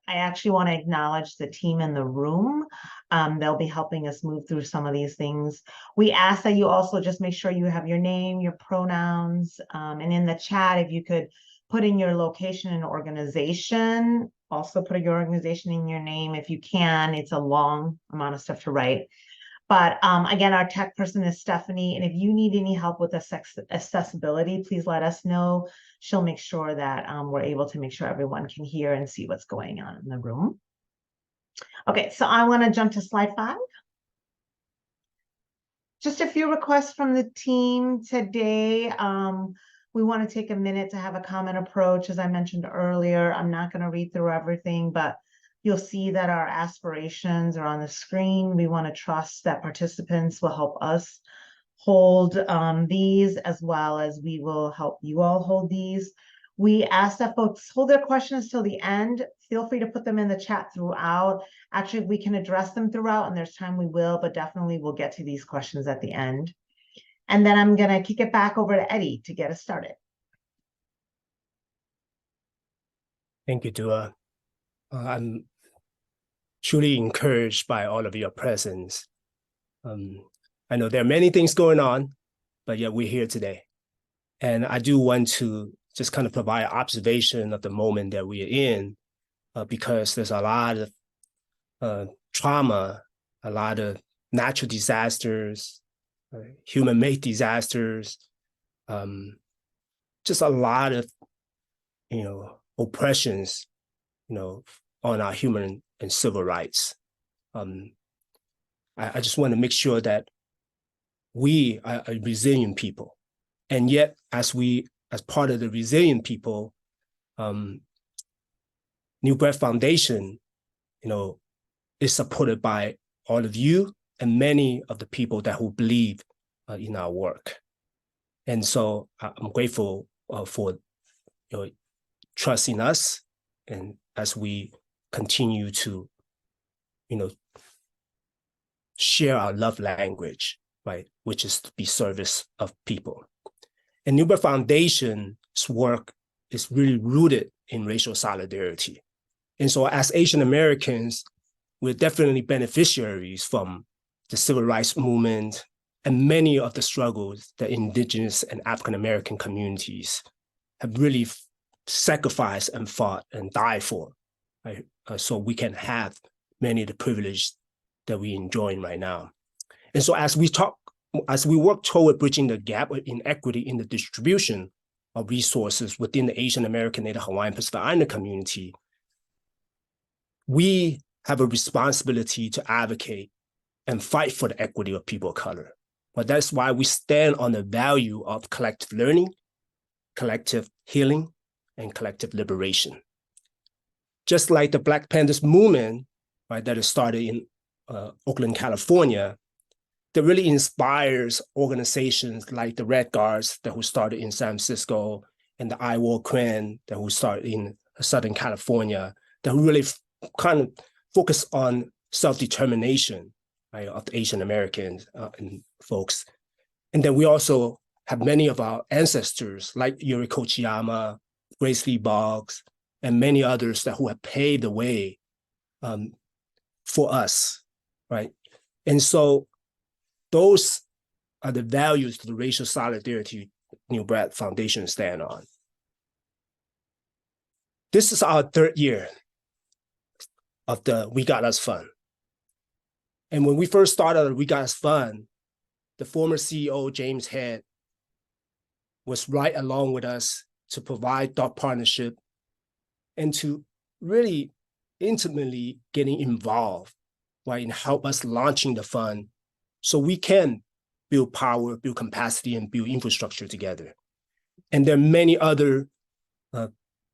I actually want to acknowledge the team in the room. They'll be helping us move through some of these things. We ask that you also just make sure you have your name, your pronouns, and in the chat, if you could put in your location and organization, also put your organization in your name if you can. It's a long amount of stuff to write. But again, our tech person is Stephanie, and if you need any help with accessibility, please let us know. She'll make sure that we're able to make sure everyone can hear and see what's going on in the room. Okay, so I want to jump to slide 5. Just a few requests from the team today. We want to take a minute to have a common approach. As I mentioned earlier, I'm not going to read through everything, but you'll see that our aspirations are on the screen. We want to trust that participants will help us hold these, as well as we will help you all hold these. We ask that folks hold their questions till the end. Feel free to put them in the chat throughout. Actually, we can address them throughout, and there's time we will, but definitely we'll get to these questions at the end. And then I'm going to kick it back over to Eddie to get us started. Thank you, Dua. I'm truly encouraged by all of your presence. I know there are many things going on, but yet we're here today. And I do want to just kind of provide observation of the moment that we are in, because there's a lot of trauma, a lot of natural disasters, human-made disasters, just a lot of, oppressions, on our human and civil rights. I just want to make sure that we are a resilient people. And yet, as part of the resilient people, New Breath Foundation, is supported by all of you and many of the people who believe in our work. And so I'm grateful for your trust in us, and as we continue to, share our love language, right, which is to be service of people. And New Birth Foundation's work is really rooted in racial solidarity. And so as Asian Americans, we're definitely beneficiaries from the civil rights movement and many of the struggles that Indigenous and African American communities have really sacrificed and fought and died for, right? So we can have many of the privileges that we're enjoying right now. And so as we work toward bridging the gap of inequity in the distribution of resources within the Asian American, Native Hawaiian, Pacific Islander community, we have a responsibility to advocate and fight for the equity of people of color. But that's why we stand on the value of collective learning, collective healing, and collective liberation. Just like the Black Panthers movement, right, that is started in Oakland, California, that really inspires organizations like the Red Guards who started in San Francisco, and the Iowa Clan who started in Southern California, that really kind of focus on self-determination, right, of the Asian Americans and folks. And then we also have many of our ancestors like Yuri Kochiyama, Grace Lee Boggs, and many others who have paved the way for us, right? And so those are the values that the racial solidarity New Breath Foundation stand on. This is our 3rd year of the We Got Us Fund. And when we first started the We Got Us Fund, the former CEO, James Head, was right along with us to provide thought partnership and to really intimately getting involved, right, and help us launching the fund so we can build power, build capacity, and build infrastructure together. And there are many other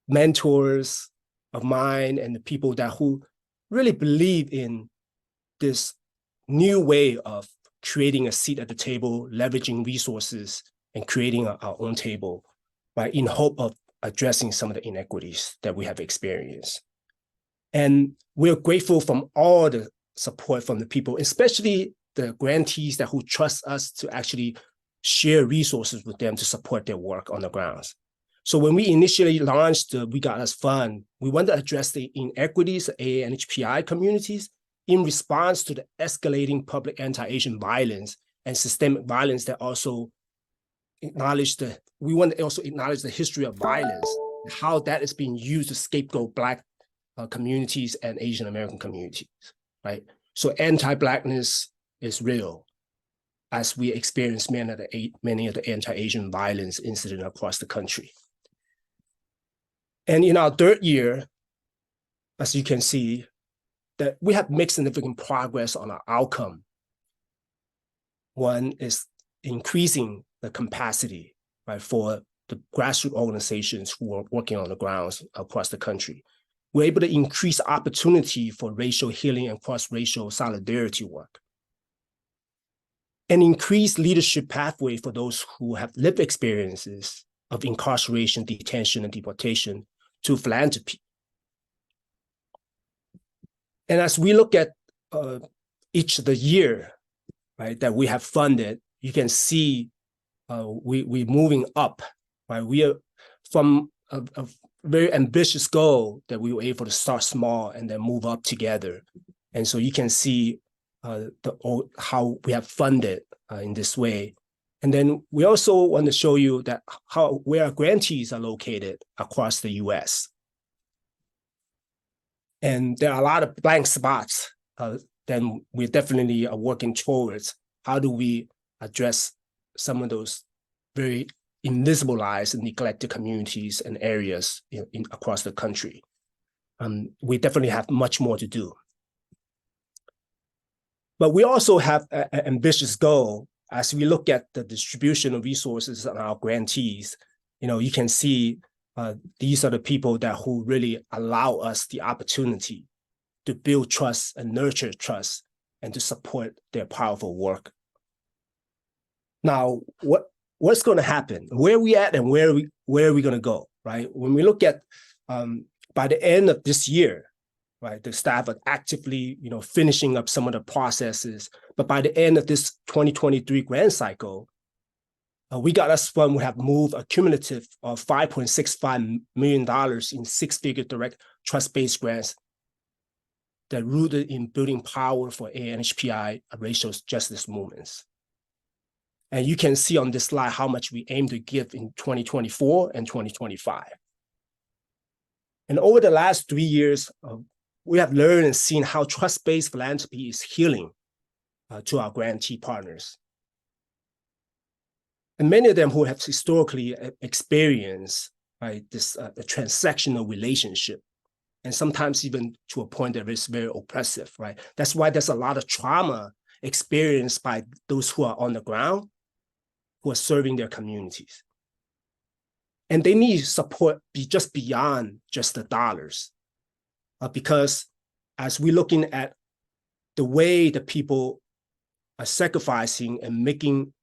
mentors of mine and the people who really believe in this new way of creating a seat at the table, leveraging resources, and creating our own table, right, in hope of addressing some of the inequities that we have experienced. And we're grateful from all the support from the people, especially the grantees who trust us to actually share resources with them to support their work on the grounds. So when we initially launched the We Got Us Fund, we wanted to address the inequities of AANHPI communities in response to the escalating public anti-Asian violence and systemic violence that also we want to also acknowledge the history of violence, how that is being used to scapegoat Black communities and Asian American communities, right? So anti-Blackness is real, as we experience many of the anti-Asian violence incidents across the country. And in our third year, as you can see, that we have made significant progress on our outcome. One is increasing the capacity, right, for the grassroots organizations who are working on the grounds across the country. We're able to increase opportunity for racial healing and cross-racial solidarity work. And increase leadership pathway for those who have lived experiences of incarceration, detention, and deportation to philanthropy. And as we look at each of the year, right, that we have funded, you can see we're moving up, right? We are from a very ambitious goal that we were able to start small and then move up together. And so you can see how we have funded in this way. And then we also want to show you that where our grantees are located across the US. And there are a lot of blank spots. Then we definitely are working towards how do we address some of those very invisibilized and neglected communities and areas across the country. We definitely have much more to do. But we also have an ambitious goal as we look at the distribution of resources on our grantees. You can see these are the people who really allow us the opportunity to build trust and nurture trust and to support their powerful work. Now, what's going to happen? Where are we at and where are we going to go, right? When we look at by the end of this year, right, the staff are actively, finishing up some of the processes. But by the end of this 2023 grant cycle, We Got Us Fund would have moved a cumulative of $5.65 million in six-figure direct trust-based grants that rooted in building power for AANHPI racial justice movements. And you can see on this slide how much we aim to give in 2024 and 2025. And over the last 3 years, we have learned and seen how trust-based philanthropy is healing to our grantee partners. And many of them who have historically experienced, right, this a transactional relationship, and sometimes even to a point that is very oppressive, right? That's why there's a lot of trauma experienced by those who are on the ground, who are serving their communities. And they need support just beyond just the dollars. Because as we're looking at the way that people are sacrificing and making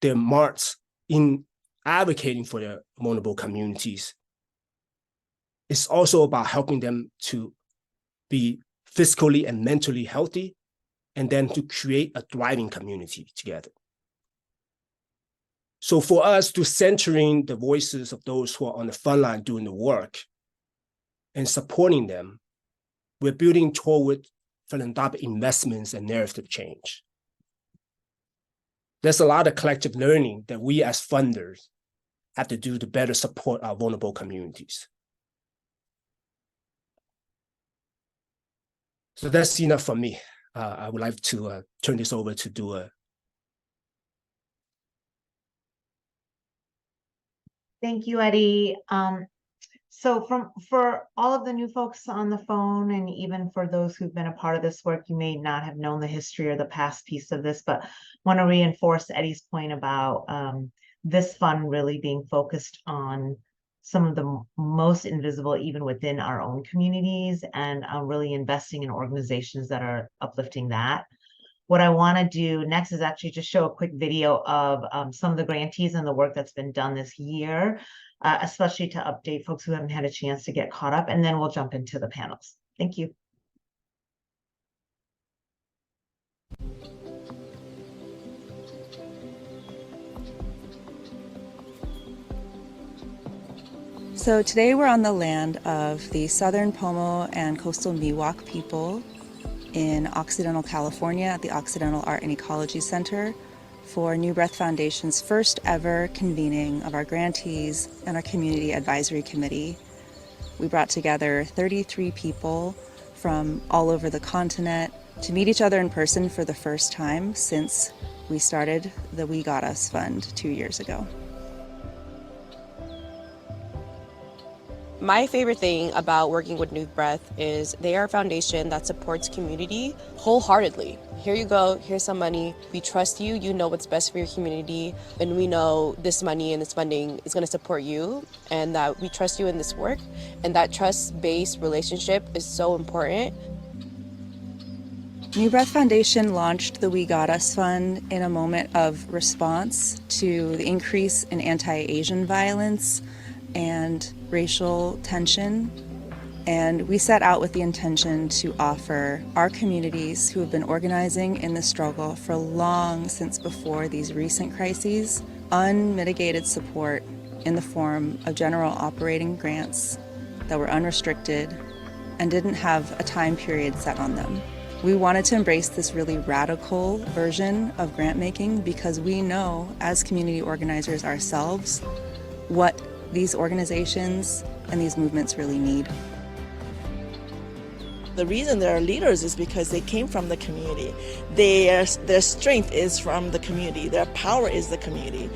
their marks in advocating for their vulnerable communities, it's also about helping them to be physically and mentally healthy, and then to create a thriving community together. So for us to centering the voices of those who are on the front line doing the work and supporting them, we're building toward philanthropic investments and narrative change. There's a lot of collective learning that we as funders have to do to better support our vulnerable communities. So that's enough from me. I would like to turn this over to Dua. Thank you, Eddie. So for all of the new folks on the phone, and even for those who've been a part of this work, you may not have known the history or the past piece of this, but want to reinforce Eddie's point about this fund really being focused on some of the most invisible, even within our own communities, and really investing in organizations that are uplifting that. What I want to do next is actually just show a quick video of some of the grantees and the work that's been done this year, especially to update folks who haven't had a chance to get caught up, and then we'll jump into the panels. Thank you. So today we're on the land of the Southern Pomo and Coastal Miwok people in Occidental, California at the Occidental Art and Ecology Center for New Breath Foundation's first ever convening of our grantees and our Community Advisory Committee. We brought together 33 people from all over the continent to meet each other in person for the first time since we started the We Got Us Fund 2 years ago. My favorite thing about working with New Breath is they are a foundation that supports community wholeheartedly. Here you go, here's some money. We trust you, you know what's best for your community, and we know this money and this funding is going to support you, and that we trust you in this work. And that trust-based relationship is so important. New Breath Foundation launched the We Got Us Fund in a moment of response to the increase in anti-Asian violence and racial tension. And we set out with the intention to offer our communities who have been organizing in the struggle for long since before these recent crises, unmitigated support in the form of general operating grants that were unrestricted and didn't have a time period set on them. We wanted to embrace this really radical version of grant making because we know as community organizers ourselves what these organizations and these movements really need. The reason they're leaders is because they came from the community. Their strength is from the community. Their power is the community.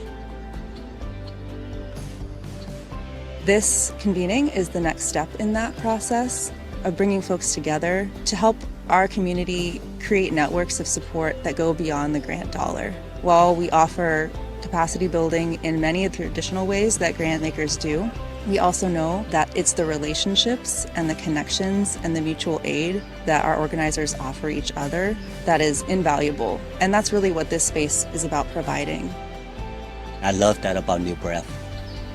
This convening is the next step in that process of bringing folks together to help our community create networks of support that go beyond the grant dollar. While we offer capacity building in many of the traditional ways that grant makers do, we also know that it's the relationships and the connections and the mutual aid that our organizers offer each other that is invaluable. And that's really what this space is about providing. I love that about New Breath,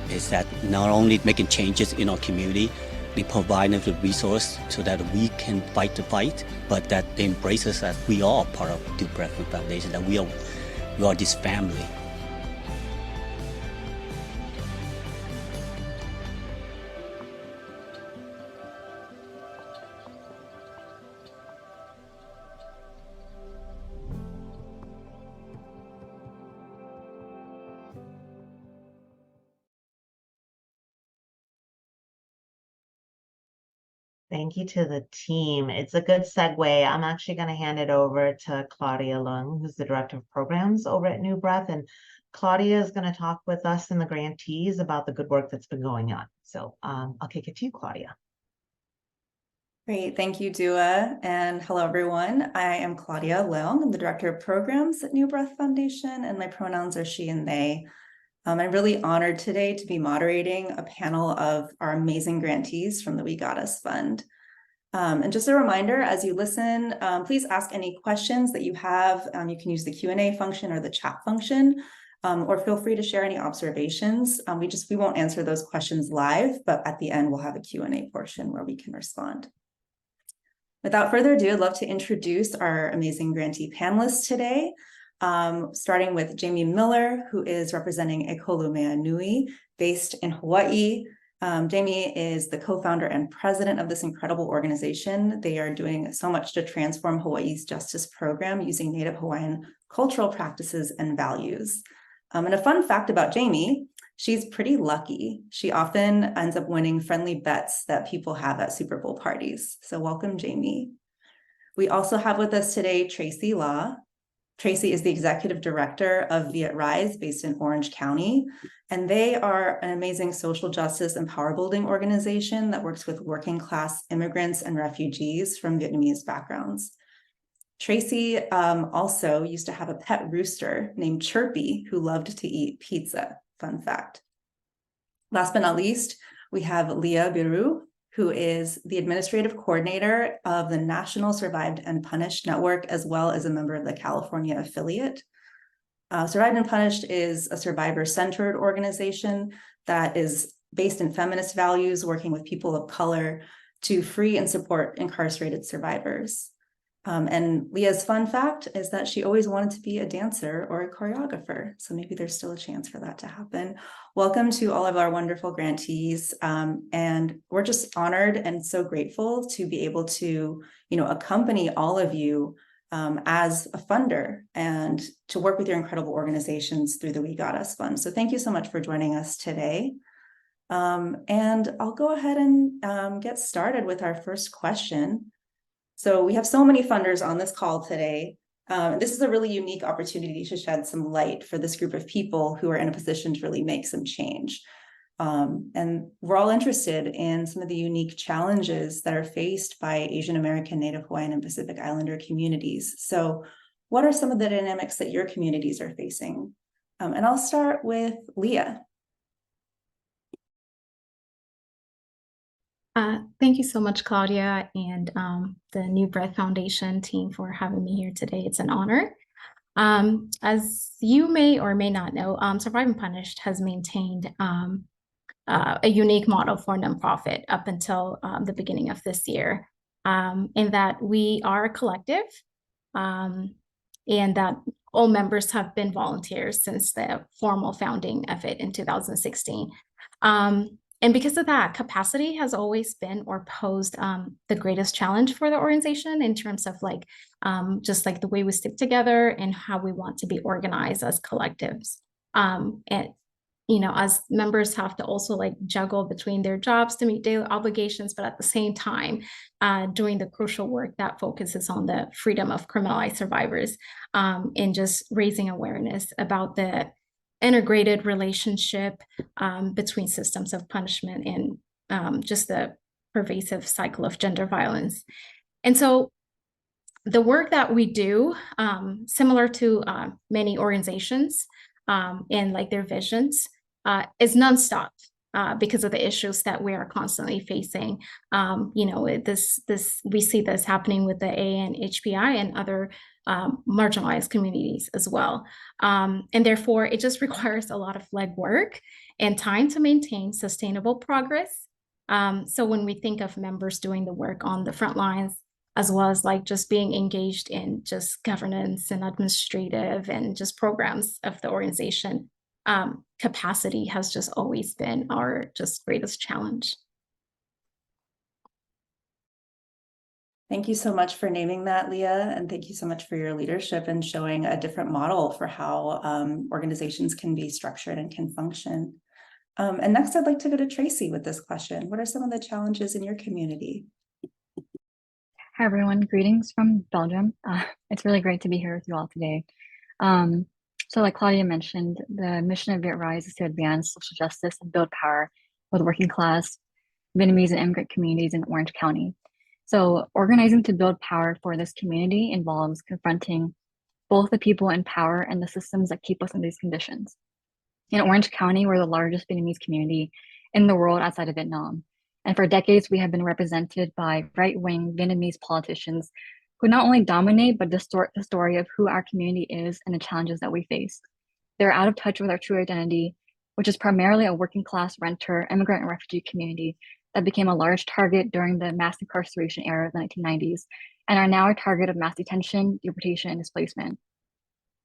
is that not only making changes in our community, they provide us with resources so that we can fight the fight, but that they embrace us as we are part of New Breath Foundation, that we are this family. Thank you to the team. It's a good segue. I'm actually going to hand it over to Claudia Leung, who's the Director of Programs over at New Breath. And Claudia is going to talk with us and the grantees about the good work that's been going on. So I'll kick it to you, Claudia. Great, thank you, Dua, and hello, everyone. I am Claudia Leung. I'm the Director of Programs at New Breath Foundation, and my pronouns are she and they. I'm really honored today to be moderating a panel of our amazing grantees from the We Got Us Fund. And just a reminder, as you listen, please ask any questions that you have. You can use the Q&A function or the chat function, or feel free to share any observations. We won't answer those questions live, but at the end, we'll have a Q&A portion where we can respond. Without further ado, I'd love to introduce our amazing grantee panelists today. Starting with Jamie Miller, who is representing Ekolu Mea Nui, based in Hawaii. Jamie is the co-founder and president of this incredible organization. They are doing so much to transform Hawaii's justice program using Native Hawaiian cultural practices and values. And a fun fact about Jamie, she's pretty lucky. She often ends up winning friendly bets that people have at Super Bowl parties. So welcome, Jamie. We also have with us today Tracy Law. Tracy is the executive director of Viet Rise, based in Orange County, and they are an amazing social justice and power building organization that works with working class immigrants and refugees from Vietnamese backgrounds. Tracy also used to have a pet rooster named Chirpy who loved to eat pizza. Fun fact. Last but not least, we have Leah Biru, who is the administrative coordinator of the National Survived and Punished Network, as well as a member of the California affiliate. Survived and Punished is a survivor-centered organization that is based in feminist values, working with people of color to free and support incarcerated survivors. And Leah's fun fact is that she always wanted to be a dancer or a choreographer. So maybe there's still a chance for that to happen. Welcome to all of our wonderful grantees. And we're just honored and so grateful to be able to, accompany all of you as a funder and to work with your incredible organizations through the We Got Us Fund. So thank you so much for joining us today. And I'll go ahead and get started with our first question. So we have so many funders on this call today. This is a really unique opportunity to shed some light for this group of people who are in a position to really make some change. And we're all interested in some of the unique challenges that are faced by Asian American, Native Hawaiian, and Pacific Islander communities. So what are some of the dynamics that your communities are facing? And I'll start with Leah. Thank you so much, Claudia, and the New Breath Foundation team for having me here today. It's an honor. As you may or may not know, Survive and Punished has maintained a unique model for nonprofit up until the beginning of this year, in that we are a collective, and that all members have been volunteers since the formal founding of it in 2016. And because of that, capacity has always been or posed the greatest challenge for the organization in terms of just like the way we stick together and how we want to be organized as collectives. And, as members have to also juggle between their jobs to meet daily obligations, but at the same time, doing the crucial work that focuses on the freedom of criminalized survivors, and just raising awareness about the integrated relationship between systems of punishment and just the pervasive cycle of gender violence. And so the work that we do, similar to many organizations and their visions, is nonstop because of the issues that we are constantly facing. We see this happening with the AANHPI and other marginalized communities as well. And therefore, it just requires a lot of legwork and time to maintain sustainable progress. So when we think of members doing the work on the front lines, as well as just being engaged in just governance and administrative and just programs of the organization, capacity has just always been our just greatest challenge. Thank you so much for naming that, Leah, and thank you so much for your leadership and showing a different model for how organizations can be structured and can function. And next, I'd like to go to Tracy with this question. What are some of the challenges in your community? Hi, everyone. Greetings from Belgium. It's really great to be here with you all today. So like Claudia mentioned, the mission of VitRise is to advance social justice and build power with working class Vietnamese and immigrant communities in Orange County. So organizing to build power for this community involves confronting both the people in power and the systems that keep us in these conditions. In Orange County, we're the largest Vietnamese community in the world outside of Vietnam. And for decades, we have been represented by right-wing Vietnamese politicians who not only dominate, but distort the story of who our community is and the challenges that we face. They're out of touch with our true identity, which is primarily a working class renter, immigrant, and refugee community that became a large target during the mass incarceration era of the 1990s, and are now a target of mass detention, deportation, and displacement.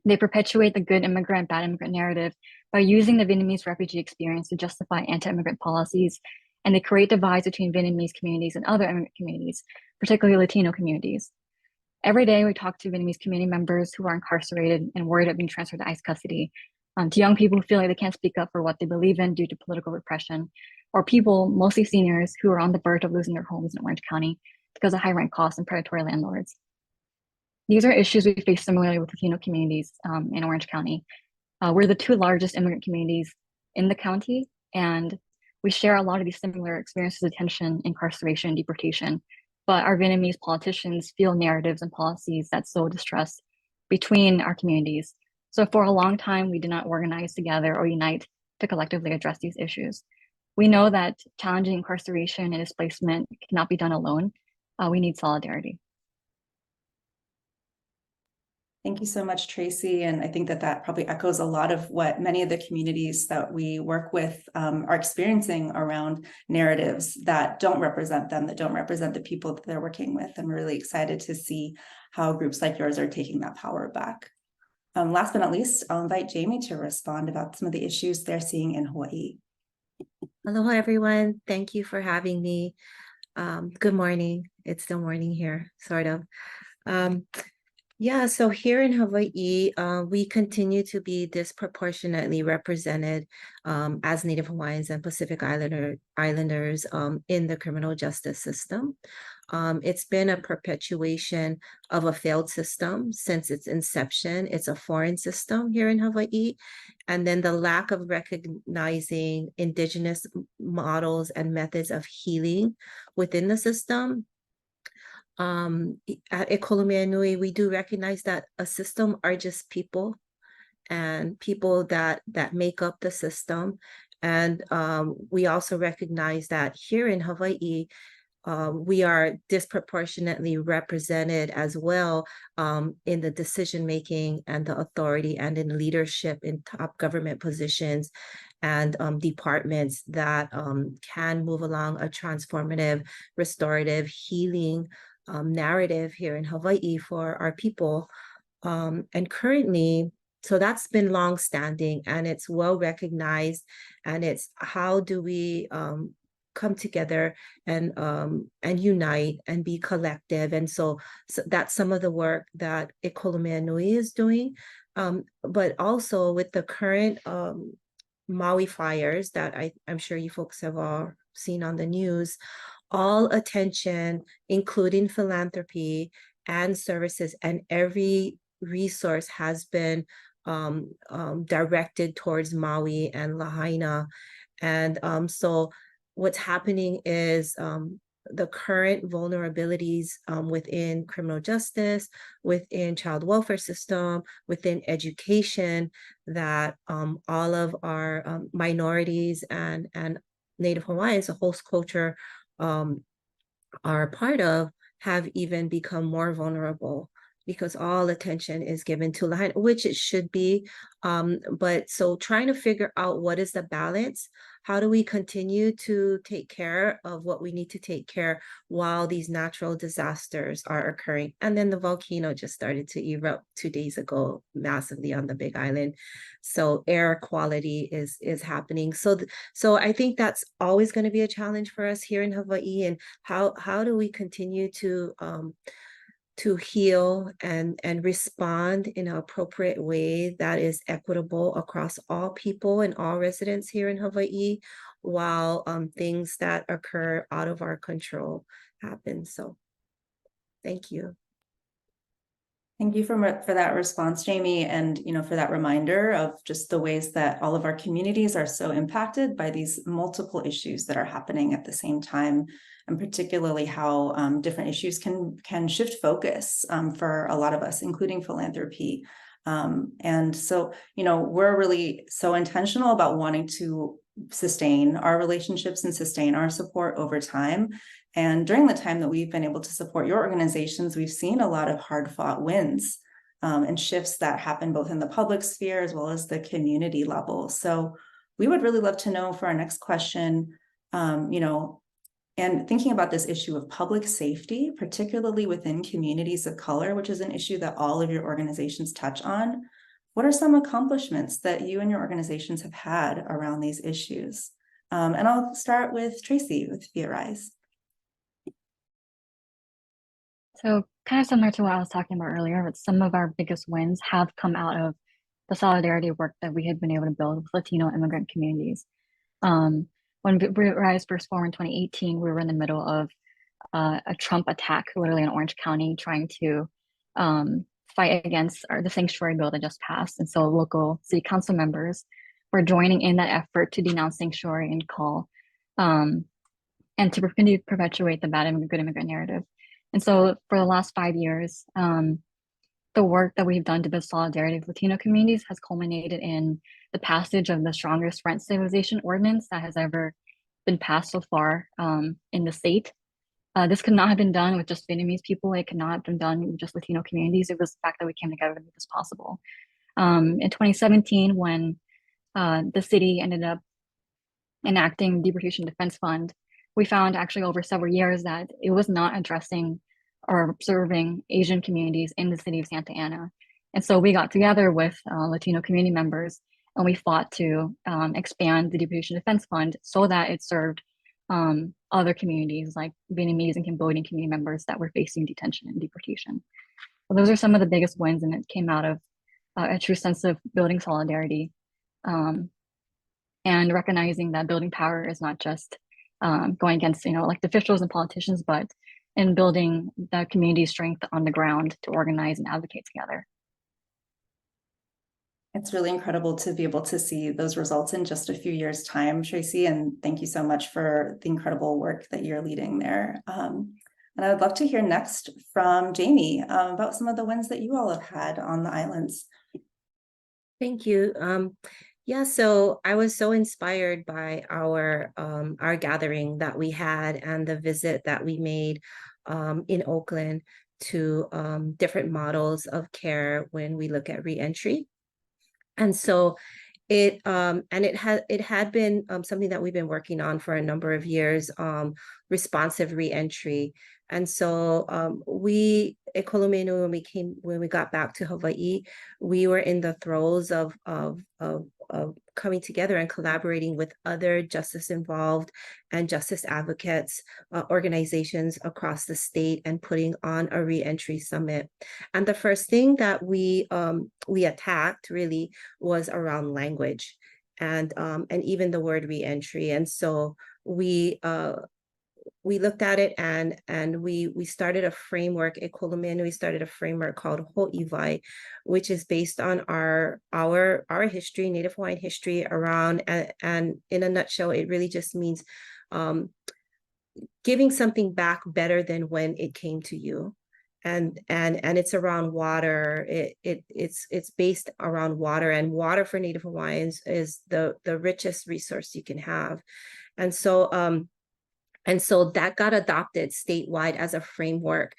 They perpetuate the good immigrant, bad immigrant narrative by using the Vietnamese refugee experience to justify anti-immigrant policies, and they create divides between Vietnamese communities and other immigrant communities, particularly Latino communities. Every day, we talk to Vietnamese community members who are incarcerated and worried of being transferred to ICE custody, to young people who feel like they can't speak up for what they believe in due to political repression, or people, mostly seniors, who are on the verge of losing their homes in Orange County because of high rent costs and predatory landlords. These are issues we face similarly with Latino communities in Orange County. We're the two largest immigrant communities in the county, and we share a lot of these similar experiences of detention, incarceration, and deportation, but our Vietnamese politicians feel narratives and policies that sow distrust between our communities. So for a long time, we did not organize together or unite to collectively address these issues. We know that challenging incarceration and displacement cannot be done alone. We need solidarity. Thank you so much, Tracy. And I think that that probably echoes a lot of what many of the communities that we work with are experiencing around narratives that don't represent them, that don't represent the people that they're working with. I'm really excited to see how groups like yours are taking that power back. Last but not least, I'll invite Jamie to respond about some of the issues they're seeing in Hawaii. Aloha, everyone. Thank you for having me. Good morning. It's still morning here, sort of. Yeah, so here in Hawaii, we continue to be disproportionately represented as Native Hawaiians and Pacific Islanders in the criminal justice system. It's been a perpetuation of a failed system since its inception. It's a foreign system here in Hawaii. And then the lack of recognizing indigenous models and methods of healing within the system. At Ekolomeanui, we do recognize that a system are just people and people that make up the system. And we also recognize that here in Hawaii, we are disproportionately represented as well in the decision-making and the authority and in leadership in top government positions and departments that can move along a transformative, restorative, healing narrative here in Hawaii for our people. And currently, so that's been long-standing and it's well recognized, and it's how do we come together and unite and be collective. And so that's some of the work that Ekolomeanui is doing. But also with the current Maui fires that I'm sure you folks have all seen on the news, all attention, including philanthropy and services, and every resource has been directed towards Maui and Lahaina. And so what's happening is the current vulnerabilities within criminal justice, within child welfare system, within education, that all of our minorities and Native Hawaiians, the host culture, are a part of, have even become more vulnerable because all attention is given to Lahaina, which it should be. But so trying to figure out what is the balance, how do we continue to take care of what we need to take care while these natural disasters are occurring. And then the volcano just started to erupt 2 days ago, massively on the Big Island. So air quality is happening. So I think that's always going to be a challenge for us here in Hawaii. And how do we continue to heal and respond in an appropriate way that is equitable across all people and all residents here in Hawaii, while things that occur out of our control happen. So thank you. Thank you for that response, Jamie, and for that reminder of just the ways that all of our communities are so impacted by these multiple issues that are happening at the same time, and particularly how different issues can shift focus for a lot of us, including philanthropy. And so, we're really so intentional about wanting to sustain our relationships and sustain our support over time. And during the time that we've been able to support your organizations, we've seen a lot of hard-fought wins and shifts that happen both in the public sphere as well as the community level. So we would really love to know for our next question, and thinking about this issue of public safety, particularly within communities of color, which is an issue that all of your organizations touch on, what are some accomplishments that you and your organizations have had around these issues? And I'll start with Tracy with Be It Rise. So kind of similar to what I was talking about earlier, but some of our biggest wins have come out of the solidarity work that we had been able to build with Latino immigrant communities. When Be It Rise first formed in 2018, we were in the middle of a Trump attack, literally in Orange County, trying to fight against the sanctuary bill that just passed. And so local city council members were joining in that effort to denounce sanctuary and call and to continue to perpetuate the bad good immigrant narrative. And so for the last 5 years, the work that we've done to build solidarity with Latino communities has culminated in the passage of the strongest rent stabilization ordinance that has ever been passed so far in the state. This could not have been done with just Vietnamese people. It could not have been done with just Latino communities. It was the fact that we came together to make this possible. In 2017, when the city ended up enacting Deportation Defense Fund, we found actually over several years that it was not addressing or serving Asian communities in the city of Santa Ana. And so we got together with Latino community members and we fought to expand the Deportation Defense Fund so that it served other communities like Vietnamese and Cambodian community members that were facing detention and deportation. So those are some of the biggest wins, and it came out of a true sense of building solidarity and recognizing that building power is not just going against, elected officials and politicians, but in building the community strength on the ground to organize and advocate together. It's really incredible to be able to see those results in just a few years' time, Tracy, and thank you so much for the incredible work that you're leading there. And I would love to hear next from Jamie about some of the wins that you all have had on the islands. Thank you. Yeah, so I was so inspired by our gathering that we had and the visit that we made in Oakland to different models of care when we look at reentry. And so it had been something that we've been working on for a number of years, responsive reentry. And so we at Kolomenu, when we got back to Hawaii, we were in the throes of coming together and collaborating with other justice involved and justice advocates organizations across the state and putting on a reentry summit. And the first thing that we attacked really was around language and even the word reentry. And so we looked at it and we started a framework at Kolomenu. We started a framework called Ho'ivai, which is based on our history, Native Hawaiian history around, and in a nutshell, it really just means giving something back better than when it came to you. And it's around water. It's based around water, and water for Native Hawaiians is the richest resource you can have. And so that got adopted statewide as a framework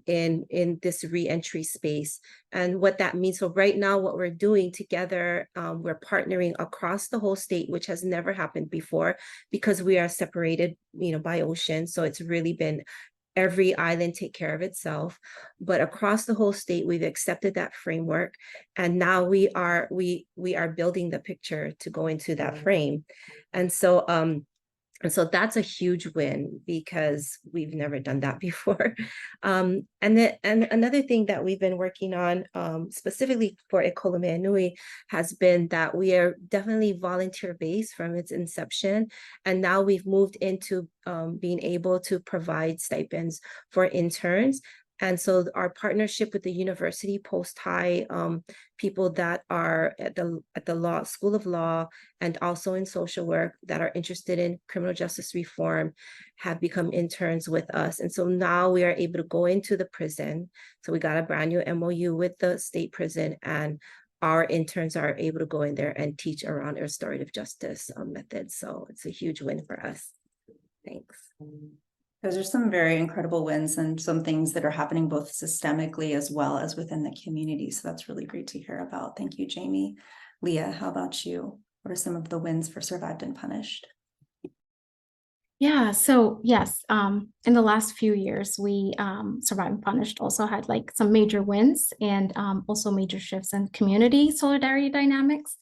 in this reentry space. And what that means, so right now what we're doing together, we're partnering across the whole state, which has never happened before because we are separated, by ocean. So it's really been every island take care of itself. But across the whole state, we've accepted that framework. And now we are building the picture to go into that frame. And so that's a huge win because we've never done that before. And another thing that we've been working on specifically for Ekolomeanui has been that we are definitely volunteer-based from its inception. And now we've moved into being able to provide stipends for interns. And so our partnership with the university post-high people that are at the law school of law and also in social work that are interested in criminal justice reform have become interns with us. And so now we are able to go into the prison. So we got a brand new MOU with the state prison, and our interns are able to go in there and teach around restorative justice methods. So it's a huge win for us. Thanks. Those are some very incredible wins and some things that are happening both systemically as well as within the community. So that's really great to hear about. Thank you, Jamie. Leah, how about you? What are some of the wins for Survived and Punished? Yeah, so yes, in the last few years, we Survived and Punished also had like some major wins and also major shifts in community solidarity dynamics.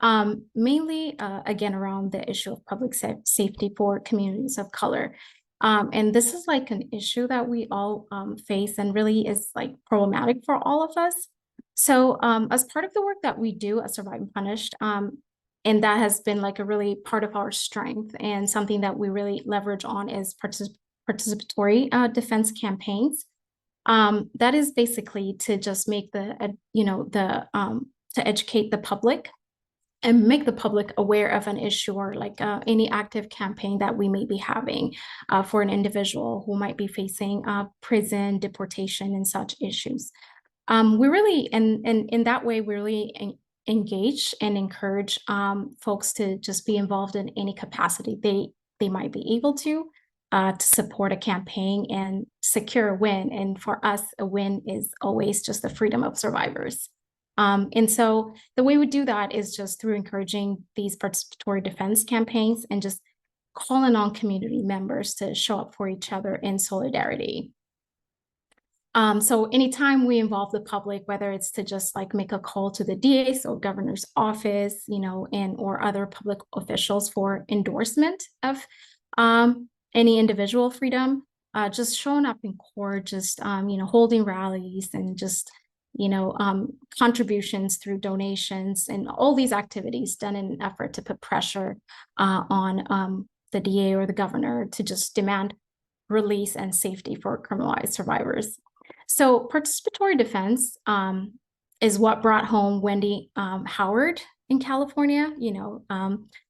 Mainly, again, around the issue of public safety for communities of color. And this is like an issue that we all face and really is like problematic for all of us. So as part of the work that we do at Survived and Punished, and that has been like a really part of our strength and something that we really leverage on is participatory defense campaigns. That is basically to just make to educate the public and make the public aware of an issue or like any active campaign that we may be having for an individual who might be facing prison, deportation, and such issues. We really, and in that way, we really engage and encourage folks to just be involved in any capacity they might be able to. to support a campaign and secure a win. And for us, a win is always just the freedom of survivors. And so the way we do that is just through encouraging these participatory defense campaigns and just calling on community members to show up for each other in solidarity. So anytime we involve the public, whether it's to just like make a call to the DA's or governor's office, you know, and or other public officials for endorsement of any individual freedom, just showing up in court, just you know, holding rallies and just, you know, contributions through donations and all these activities done in an effort to put pressure on the DA or the governor to just demand release and safety for criminalized survivors. So participatory defense is what brought home Wendy Howard in California, you know,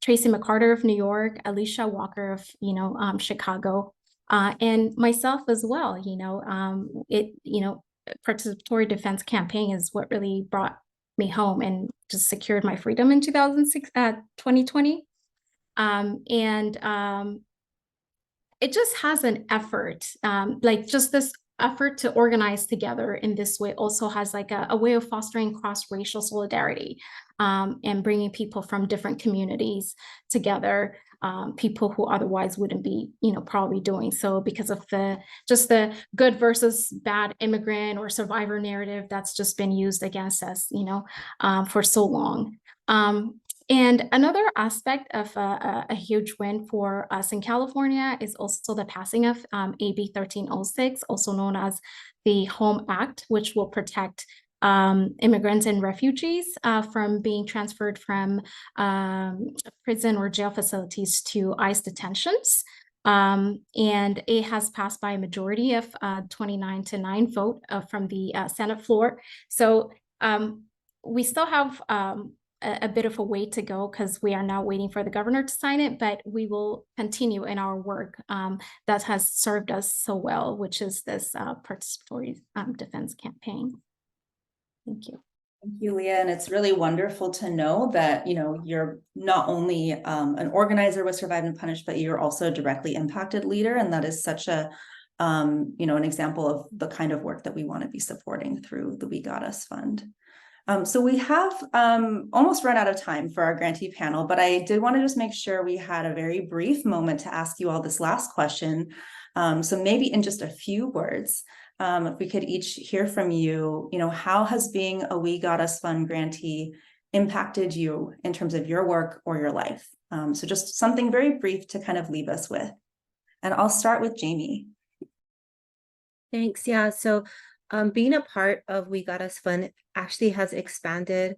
Tracy McCarter of New York, Alicia Walker of, you know, Chicago, and myself as well. You know, participatory defense campaign is what really brought me home and just secured my freedom in 2020. It just has an effort, like just this effort to organize together in this way also has like a way of fostering cross-racial solidarity and bringing people from different communities together, people who otherwise wouldn't be, you know, probably doing so because of the good versus bad immigrant or survivor narrative that's just been used against us, you know, for so long. And another aspect of a huge win for us in California is also the passing of AB 1306, also known as the HOME Act, which will protect immigrants and refugees from being transferred from prison or jail facilities to ICE detentions. And it has passed by a majority of 29-9 vote from the Senate floor. So we still have a bit of a way to go because we are now waiting for the governor to sign it, but we will continue in our work that has served us so well, which is this participatory defense campaign. Thank you. Thank you, Leah. And it's really wonderful to know that, you know, you're not only an organizer with Survive and Punish, but you're also a directly impacted leader. And that is such a, you know, an example of the kind of work that we want to be supporting through the We Got Us Fund. So we have almost run out of time for our grantee panel, but I did want to just make sure we had a very brief moment to ask you all this last question. So maybe in just a few words, if we could each hear from you, you know, how has being a We Got Us Fund grantee impacted you in terms of your work or your life? So just something very brief to kind of leave us with. And I'll start with Jamie. Thanks. Yeah. So being a part of We Got Us Fund actually has expanded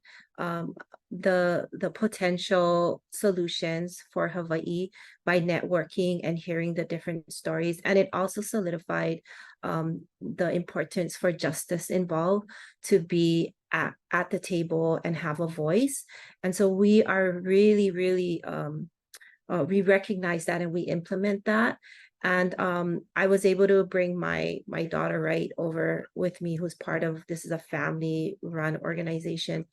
the potential solutions for Hawaii by networking and hearing the different stories. And it also solidified the importance for justice involved to be at the table and have a voice. And so we are really, really, we recognize that and we implement that. And I was able to bring my daughter right over with me, who's part of, this is a family-run organization.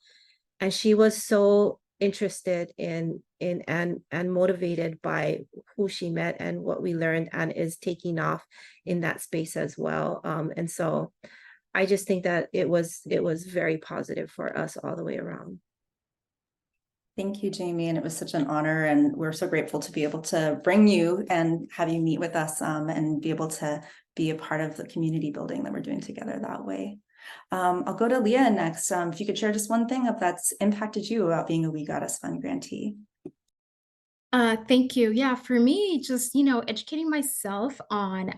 And she was so interested in and motivated by who she met and what we learned, and is taking off in that space as well. And so I just think that it was very positive for us all the way around. Thank you, Jamie. And it was such an honor. And we're so grateful to be able to bring you and have you meet with us and be able to be a part of the community building that we're doing together that way. I'll go to Leah next. If you could share just one thing that's impacted you about being a We Got Us Fund grantee. Thank you. Yeah, for me, just, you know, educating myself on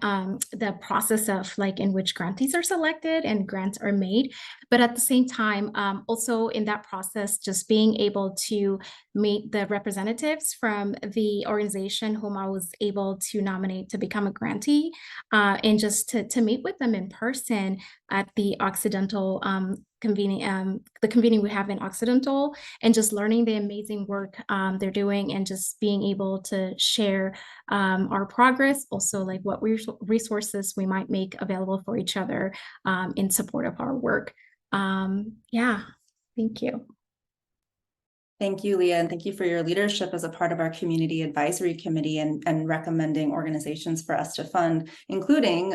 the process of like in which grantees are selected and grants are made. But at the same time, also in that process, just being able to meet the representatives from the organization whom I was able to nominate to become a grantee, and just to meet with them in person at the Occidental the convening we have in Occidental, and just learning the amazing work they're doing, and just being able to share our progress, also like what resources we might make available for each other in support of our work. Yeah, thank you. Thank you, Leah, and thank you for your leadership as a part of our community advisory committee and recommending organizations for us to fund, including,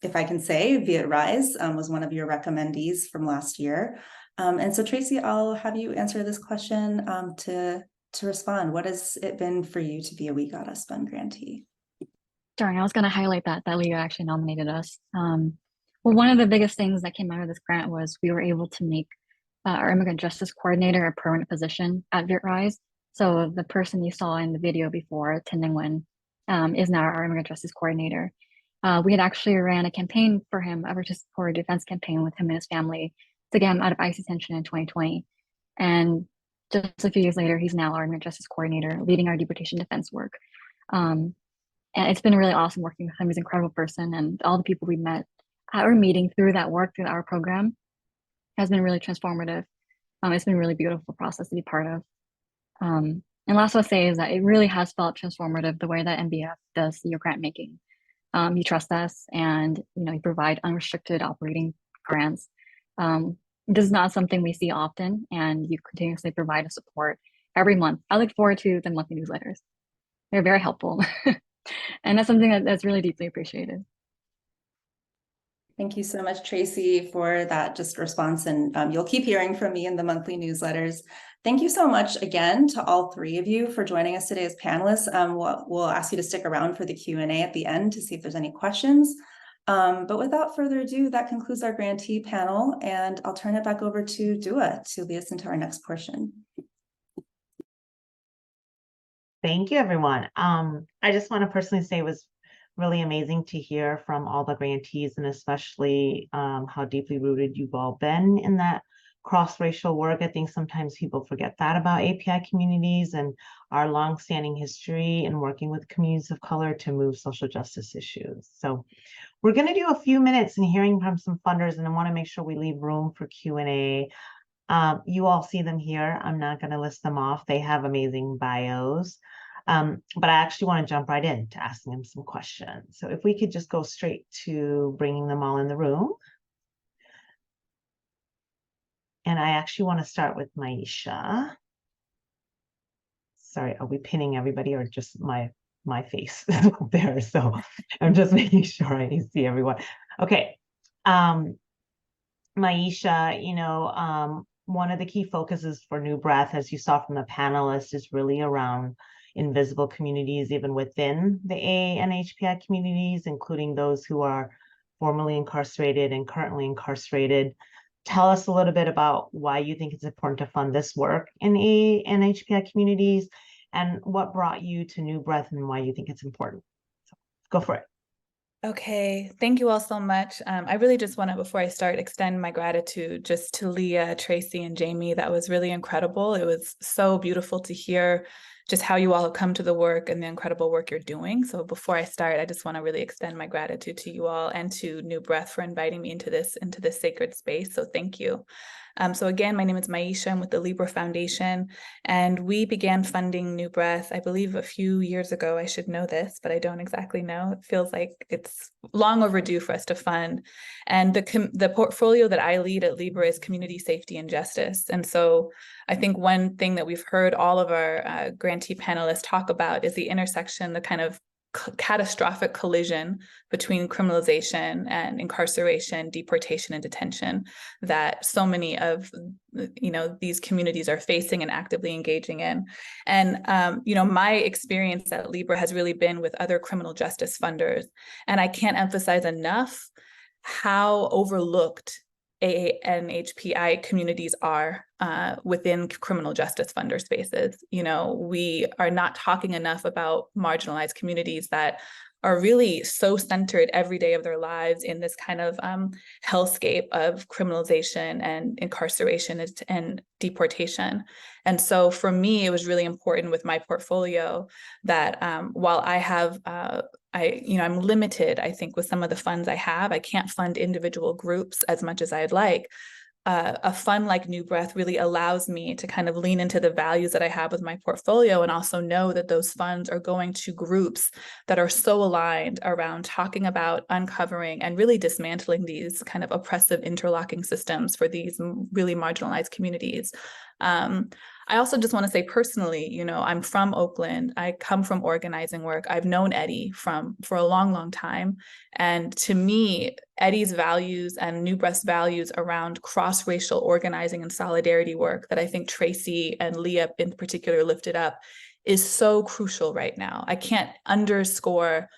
if I can say, Viet Rise was one of your recommendees from last year. And so Tracy, I'll have you answer this question to respond. What has it been for you to be a We Got Us Fund grantee? Darn, I was going to highlight that Leah actually nominated us. Well, one of the biggest things that came out of this grant was we were able to make our immigrant justice coordinator a permanent position at Viet Rise. So the person you saw in the video before, Tin Nguyen, is now our immigrant justice coordinator. We had actually ran a campaign for him, a participatory defense campaign with him and his family to get him out of ICE detention in 2020. And just a few years later, he's now our immigrant justice coordinator, leading our deportation defense work. And it's been really awesome working with him. He's an incredible person, and all the people we met at our meeting through that work, through our program, has been really transformative. It's been a really beautiful process to be part of. And last I'll say is that it really has felt transformative the way that NBF does your grant making. You trust us, and you provide unrestricted operating grants. This is not something we see often, and you continuously provide us support every month. I look forward to the monthly newsletters. They're very helpful. And that's something that's really deeply appreciated. Thank you so much, Tracy, for that just response. And you'll keep hearing from me in the monthly newsletters. Thank you so much again to all three of you for joining us today as panelists. We'll ask you to stick around for the Q&A at the end to see if there's any questions. But without further ado, that concludes our grantee panel, and I'll turn it back over to Dua to lead us into our next portion. Thank you, everyone. I just want to personally say it was really amazing to hear from all the grantees, and especially how deeply rooted you've all been in that cross-racial work. I think sometimes people forget that about API communities and our longstanding history in working with communities of color to move social justice issues. So we're going to do a few minutes in hearing from some funders, and I want to make sure we leave room for Q&A. You all see them here. I'm not going to list them off. They have amazing bios. But I actually want to jump right in to asking them some questions. So if we could just go straight to bringing them all in the room. And I actually want to start with Maisha. Sorry, are we pinning everybody or just my face up there? So I'm just making sure I see everyone. Okay. Maisha, one of the key focuses for New Breath, as you saw from the panelists, is really around invisible communities, even within the AANHPI communities, including those who are formerly incarcerated and currently incarcerated. Tell us a little bit about why you think it's important to fund this work in AANHPI communities, and what brought you to New Breath and why you think it's important. So go for it. Okay, thank you all so much. I really just want to, before I start, extend my gratitude just to Leah, Tracy, and Jamie. That was really incredible. It was so beautiful to hear just how you all have come to the work and the incredible work you're doing. So before I start, I just want to really extend my gratitude to you all and to New Breath for inviting me into this sacred space. So thank you. So again, my name is Maisha. I'm with the Libra Foundation, and we began funding New Breath, I believe, a few years ago. I should know this, but I don't exactly know. It feels like it's long overdue for us to fund. And the portfolio that I lead at Libra is community safety and justice. And so I think one thing that we've heard all of our grantee panelists talk about is the intersection, the kind of catastrophic collision between criminalization and incarceration, deportation, and detention that so many of these communities are facing and actively engaging in. And my experience at Libra has really been with other criminal justice funders, and I can't emphasize enough how overlooked AANHPI communities are within criminal justice funder spaces. We are not talking enough about marginalized communities that are really so centered every day of their lives in this kind of hellscape of criminalization and incarceration and deportation. And so for me, it was really important with my portfolio that while I have I'm limited, I think, with some of the funds I have. I can't fund individual groups as much as I'd like. a fund like New Breath really allows me to kind of lean into the values that I have with my portfolio, and also know that those funds are going to groups that are so aligned around talking about, uncovering, and really dismantling these kind of oppressive interlocking systems for these really marginalized communities. I also just want to say personally, you know, I'm from Oakland. I come from organizing work. I've known Eddie for a long, long time. And to me, Eddie's values and New Breath's values around cross-racial organizing and solidarity work that I think Tracy and Leah in particular lifted up is so crucial right now. I can't underscore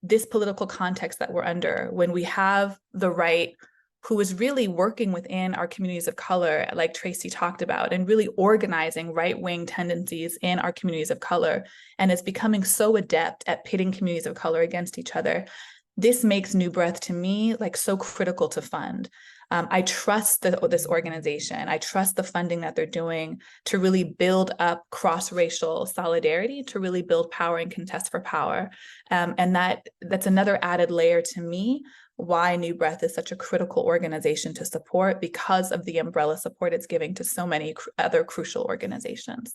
this political context that we're under when we have the right who is really working within our communities of color, like Tracy talked about, and really organizing right-wing tendencies in our communities of color. And it's becoming so adept at pitting communities of color against each other. This makes New Breath, to me, like so critical to fund. I trust this organization. I trust the funding that they're doing to really build up cross-racial solidarity, to really build power and contest for power. And that's another added layer to me why New Breath is such a critical organization to support, because of the umbrella support it's giving to so many other crucial organizations.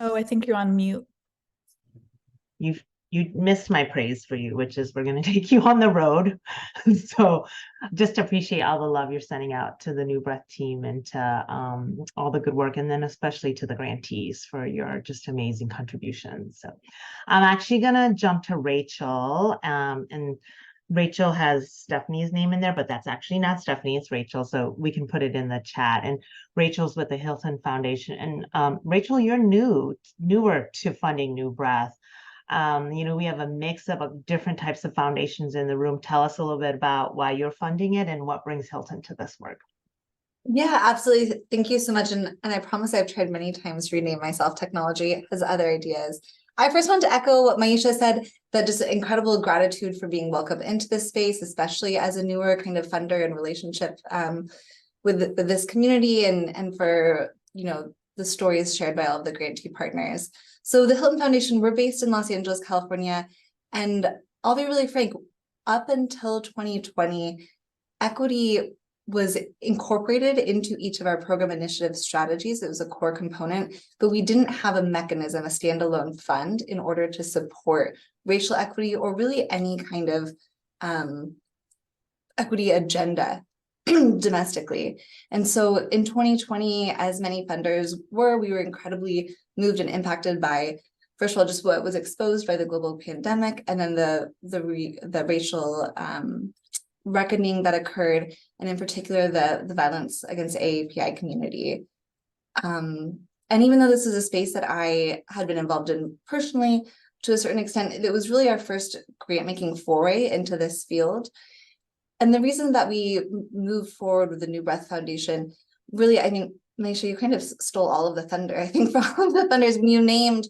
Oh, I think you're on mute. You missed my praise for you, which is we're going to take you on the road. So just appreciate all the love you're sending out to the New Breath team and to all the good work, and then especially to the grantees for your just amazing contributions. So I'm actually going to jump to Rachel, and Rachel has Stephanie's name in there, but that's actually not Stephanie, it's Rachel. So we can put it in the chat. And Rachel's with the Hilton Foundation. And Rachel, you're newer to funding New Breath. You know, we have a mix of different types of foundations in the room. Tell us a little bit about why you're funding it and what brings Hilton to this work. Yeah, absolutely. Thank you so much. And I promise I've tried many times to rename myself. Technology has other ideas. I first want to echo what Maisha said, that just incredible gratitude for being welcomed into this space, especially as a newer kind of funder and relationship with this community, and for, you know, the stories shared by all of the grantee partners. So the Hilton Foundation, we're based in Los Angeles, California, and I'll be really frank, up until 2020, equity was incorporated into each of our program initiative strategies. It was a core component, but we didn't have a mechanism, a standalone fund, in order to support racial equity or really any kind of equity agenda domestically. And so in 2020, as many funders were, we were incredibly moved and impacted by, first of all, just what was exposed by the global pandemic, and then the racial reckoning that occurred, and in particular the violence against AAPI community. And even though this is a space that I had been involved in personally to a certain extent, it was really our first grant making foray into this field. And the reason that we moved forward with the New Breath Foundation, really, I mean, Maisha, you kind of stole all of the thunder, I think, from all of the funders when you named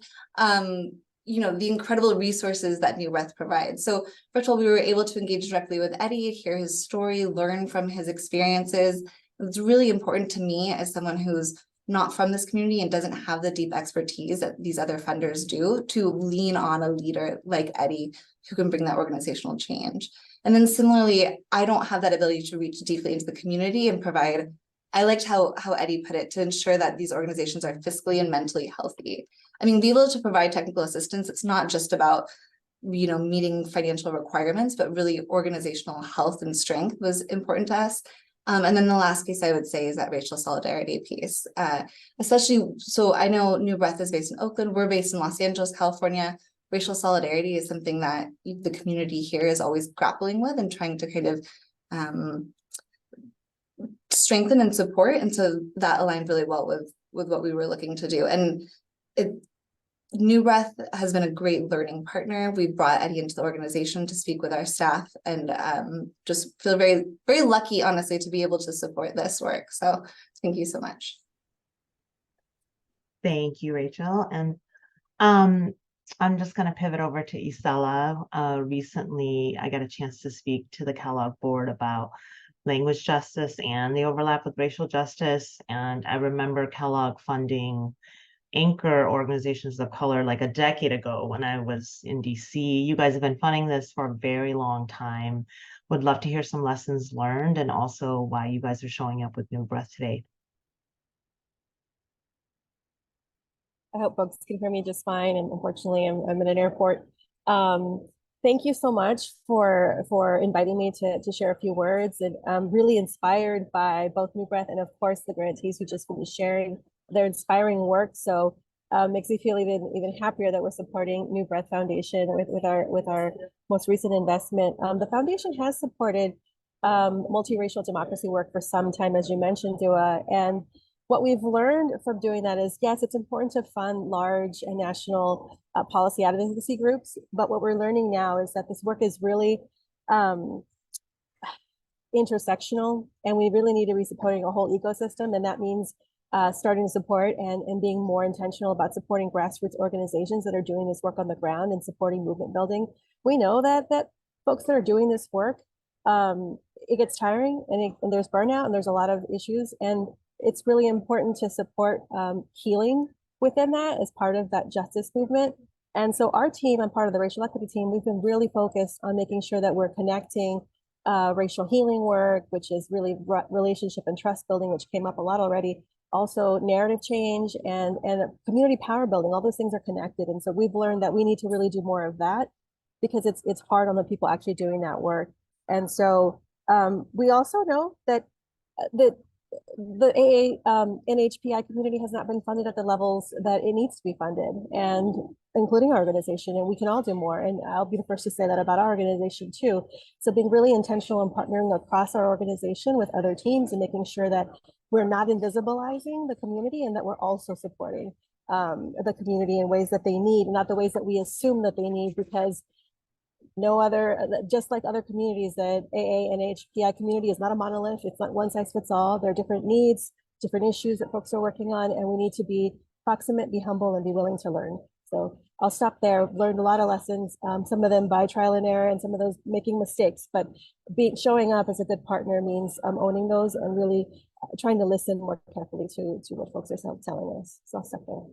you know, the incredible resources that New Breath provides. So first of all, we were able to engage directly with Eddie, hear his story, learn from his experiences. It's really important to me, as someone who's not from this community and doesn't have the deep expertise that these other funders do, to lean on a leader like Eddie who can bring that organizational change. And then similarly, I don't have that ability to reach deeply into the community and provide, I liked how Eddie put it, to ensure that these organizations are fiscally and mentally healthy. I mean, be able to provide technical assistance, it's not just about, you know, meeting financial requirements, but really organizational health and strength was important to us. And then the last piece I would say is that racial solidarity piece, especially, so I know New Breath is based in Oakland, we're based in Los Angeles, California. Racial solidarity is something that the community here is always grappling with and trying to kind of strengthen and support. And so that aligned really well with what we were looking to do. And New Breath has been a great learning partner. We brought Eddie into the organization to speak with our staff, and just feel very, very lucky, honestly, to be able to support this work. So thank you so much. Thank you, Rachel. And I'm just going to pivot over to Isela. Recently, I got a chance to speak to the Kellogg board about language justice and the overlap with racial justice. And I remember Kellogg funding anchor organizations of color like a decade ago when I was in DC. You guys have been funding this for a very long time. Would love to hear some lessons learned and also why you guys are showing up with New Breath today. I hope folks can hear me just fine. And unfortunately, I'm in an airport. Thank you so much for inviting me to share a few words. And I'm really inspired by both New Breath and of course the grantees who just finished sharing their inspiring work. So makes me feel even happier that we're supporting New Breath Foundation with our most recent investment. The foundation has supported multiracial democracy work for some time, as you mentioned, Dua. And what we've learned from doing that is, yes, it's important to fund large and national policy advocacy groups, but what we're learning now is that this work is really intersectional, and we really need to be supporting a whole ecosystem, and that means starting to support and being more intentional about supporting grassroots organizations that are doing this work on the ground and supporting movement building. We know that folks that are doing this work, it gets tiring and there's burnout and there's a lot of issues, and it's really important to support healing within that as part of that justice movement. And so our team, I'm part of the racial equity team, we've been really focused on making sure that we're connecting racial healing work, which is really relationship and trust building, which came up a lot already. Also narrative change and community power building, all those things are connected. And so we've learned that we need to really do more of that because it's hard on the people actually doing that work. And so we also know that the AANHPI community has not been funded at the levels that it needs to be funded, and including our organization, and we can all do more. And I'll be the first to say that about our organization too. So being really intentional and partnering across our organization with other teams and making sure that we're not invisibilizing the community and that we're also supporting the community in ways that they need, not the ways that we assume that they need, because no other, just like other communities, the AANHPI community is not a monolith. It's not one size fits all. There are different needs, different issues that folks are working on, and we need to be proximate, be humble, and be willing to learn. So I'll stop there. Learned a lot of lessons, some of them by trial and error, and some of those making mistakes. But showing up as a good partner means owning those and really trying to listen more carefully to what folks are telling us. So I'll stop there.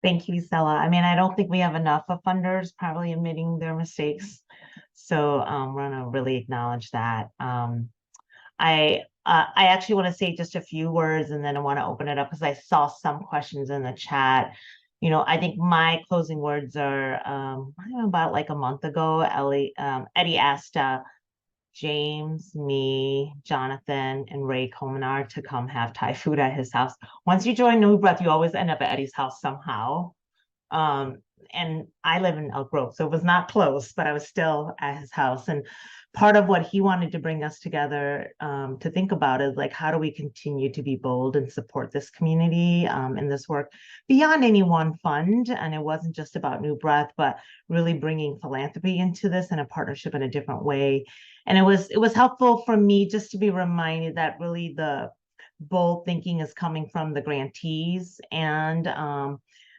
Thank you, Stella. I mean, I don't think we have enough of funders probably admitting their mistakes. So we're gonna really acknowledge that. I actually want to say just a few words and then I want to open it up because I saw some questions in the chat. You know, I think my closing words are about like a month ago, Eddie asked James, me, Jonathan, and Ray Komenar to come have Thai food at his house. Once you join New Breath, you always end up at Eddie's house somehow. And I live in Elk Grove, so it was not close, but I was still at his house. And part of what he wanted to bring us together to think about is like, how do we continue to be bold and support this community in this work beyond any one fund? And it wasn't just about New Breath, but really bringing philanthropy into this and a partnership in a different way. And it was helpful for me just to be reminded that really the bold thinking is coming from the grantees and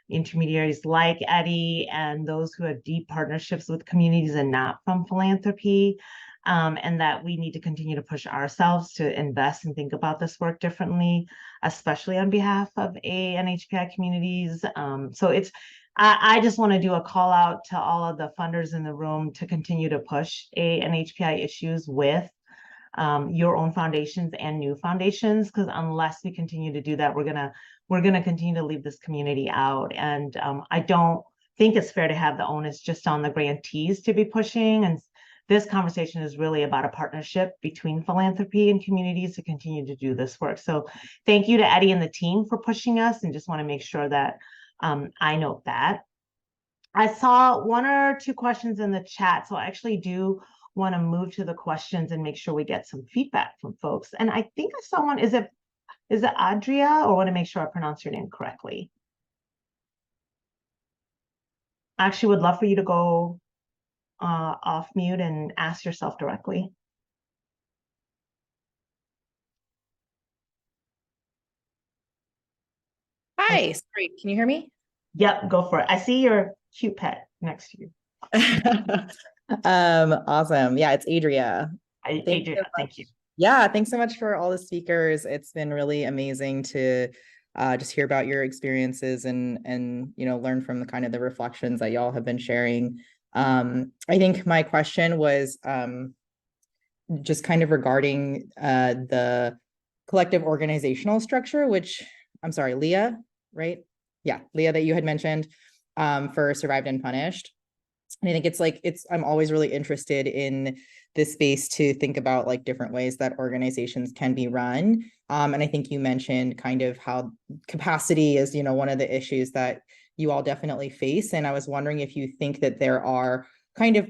intermediaries like Eddie and those who have deep partnerships with communities and not from philanthropy, and that we need to continue to push ourselves to invest and think about this work differently, especially on behalf of AANHPI communities. So I just want to do a call out to all of the funders in the room to continue to push AANHPI issues with your own foundations and new foundations, because unless we continue to do that, we're gonna continue to leave this community out. And I don't think it's fair to have the onus just on the grantees to be pushing. And this conversation is really about a partnership between philanthropy and communities to continue to do this work. So thank you to Eddie and the team for pushing us, and just want to make sure that I note that. I saw one or two questions in the chat, so I actually do want to move to the questions and make sure we get some feedback from folks. And I think I saw one. Is it Adria, or I want to make sure I pronounce your name correctly? I actually would love for you to go off mute and ask yourself directly. Hi, sorry, can you hear me? Yep, go for it. I see your cute pet next to you. Awesome. Yeah, it's Adria. Adria, thank you. Yeah, thanks so much for all the speakers. It's been really amazing to just hear about your experiences and learn from the kind of the reflections that y'all have been sharing. I think my question was just kind of regarding the collective organizational structure, which I'm sorry, Leah, right? Yeah, Leah, that you had mentioned for Survived and Punished. And I think I'm always really interested in this space to think about like different ways that organizations can be run. And I think you mentioned kind of how capacity is, one of the issues that you all definitely face. And I was wondering if you think that there are kind of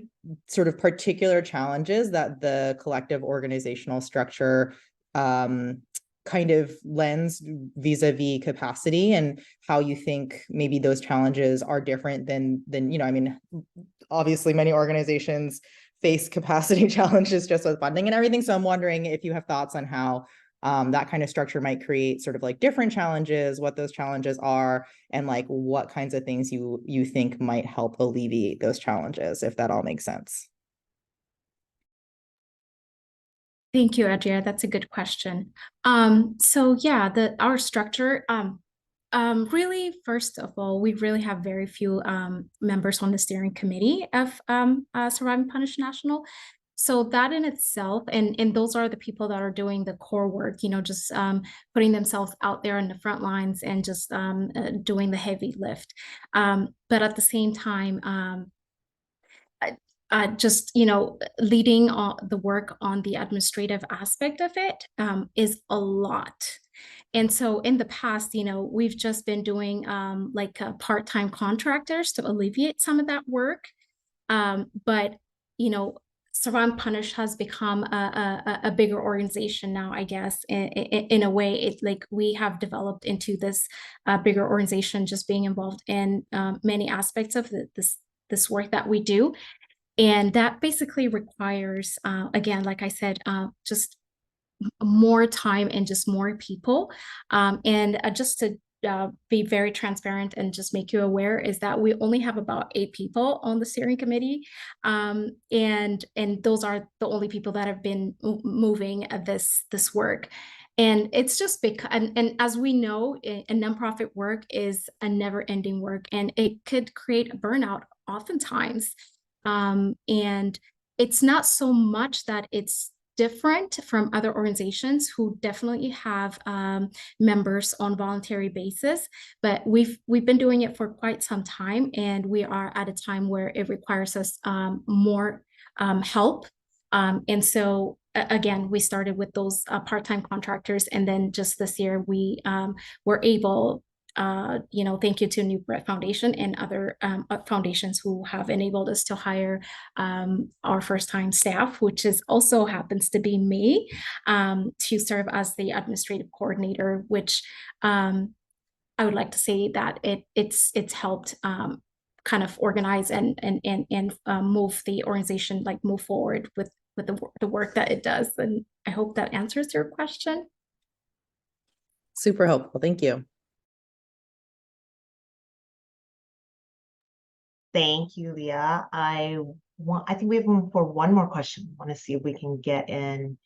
sort of particular challenges that the collective organizational structure kind of lens vis-a-vis capacity, and how you think maybe those challenges are different than I mean, obviously many organizations face capacity challenges just with funding and everything. So I'm wondering if you have thoughts on how that kind of structure might create sort of like different challenges, what those challenges are, and like what kinds of things you think might help alleviate those challenges, if that all makes sense. Thank you, Adria. That's a good question. So yeah, our structure, really, first of all, we really have very few members on the steering committee of Survive and Punish National. So that in itself, and those are the people that are doing the core work, just putting themselves out there in the front lines and just doing the heavy lift. But at the same time, just leading the work on the administrative aspect of it is a lot. And so in the past, we've just been doing like part-time contractors to alleviate some of that work. But Survive and Punish has become a bigger organization now, I guess. In a way, it's like we have developed into this bigger organization, just being involved in many aspects of this work that we do. And that basically requires, again, like I said, just more time and just more people. And just to be very transparent and just make you aware is that we only have about 8 people on the steering committee. And those are the only people that have been moving this work. And it's just because, and as we know, a nonprofit work is a never-ending work, and it could create a burnout oftentimes. And it's not so much that it's different from other organizations who definitely have members on voluntary basis, but we've been doing it for quite some time, and we are at a time where it requires us more help. And so again, we started with those part-time contractors, and then just this year we were able, thank you to New Breath Foundation and other foundations who have enabled us to hire our first-time staff, which also happens to be me, to serve as the administrative coordinator, which I would like to say that it's helped kind of organize and move the organization, like move forward with the work that it does. And I hope that answers your question. Super helpful. Thank you. Thank you, Leah. I think we have room for one more question. I want to see if we can get in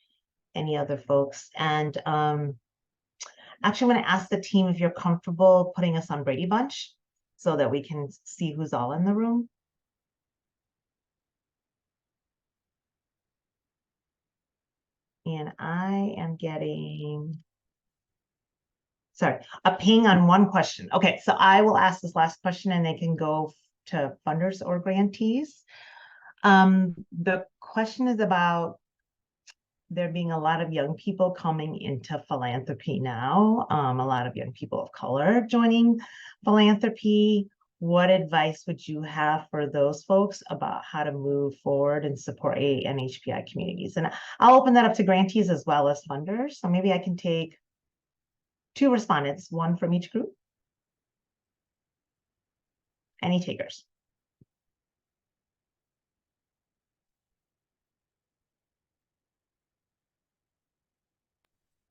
any other folks. And actually, I want to ask the team if you're comfortable putting us on Brady Bunch so that we can see who's all in the room. And I am getting, sorry, a ping on one question. Okay, so I will ask this last question and they can go to funders or grantees. The question is about there being a lot of young people coming into philanthropy now, a lot of young people of color joining philanthropy. What advice would you have for those folks about how to move forward and support AANHPI communities? And I'll open that up to grantees as well as funders. So maybe I can take 2 respondents, 1 from each group. Any takers?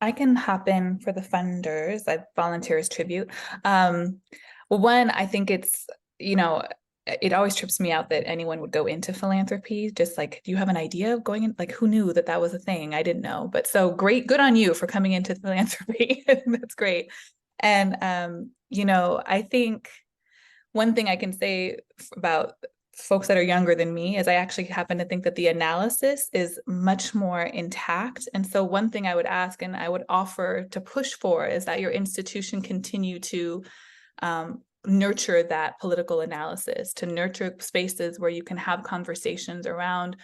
I can hop in for the funders. I volunteer as tribute. Well, one, I think it's, it always trips me out that anyone would go into philanthropy. Just like, do you have an idea of going in? Like, who knew that that was a thing? I didn't know. But so great, good on you for coming into philanthropy. That's great. And, you know, I think one thing I can say about folks that are younger than me is I actually happen to think that the analysis is much more intact. And so one thing I would ask and I would offer to push for is that your institution continue to nurture that political analysis, to nurture spaces where you can have conversations around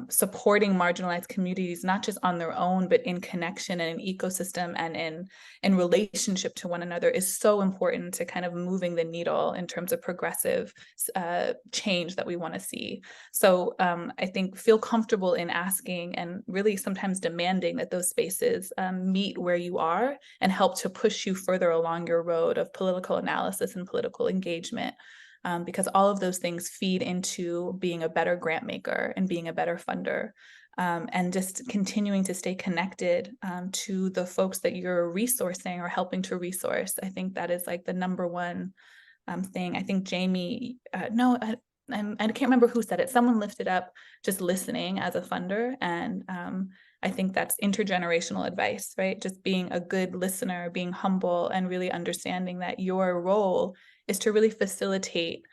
supporting marginalized communities, not just on their own, but in connection and in ecosystem and in relationship to one another, is so important to kind of moving the needle in terms of progressive change that we want to see. So I think feel comfortable in asking and really sometimes demanding that those spaces meet where you are and help to push you further along your road of political analysis and political engagement. Because all of those things feed into being a better grant maker and being a better funder, and just continuing to stay connected to the folks that you're resourcing or helping to resource. I think that is like the number one thing. I think Jamie, I can't remember who said it. Someone lifted up just listening as a funder. And I think that's intergenerational advice, right? Just being a good listener, being humble, and really understanding that your role is to really facilitate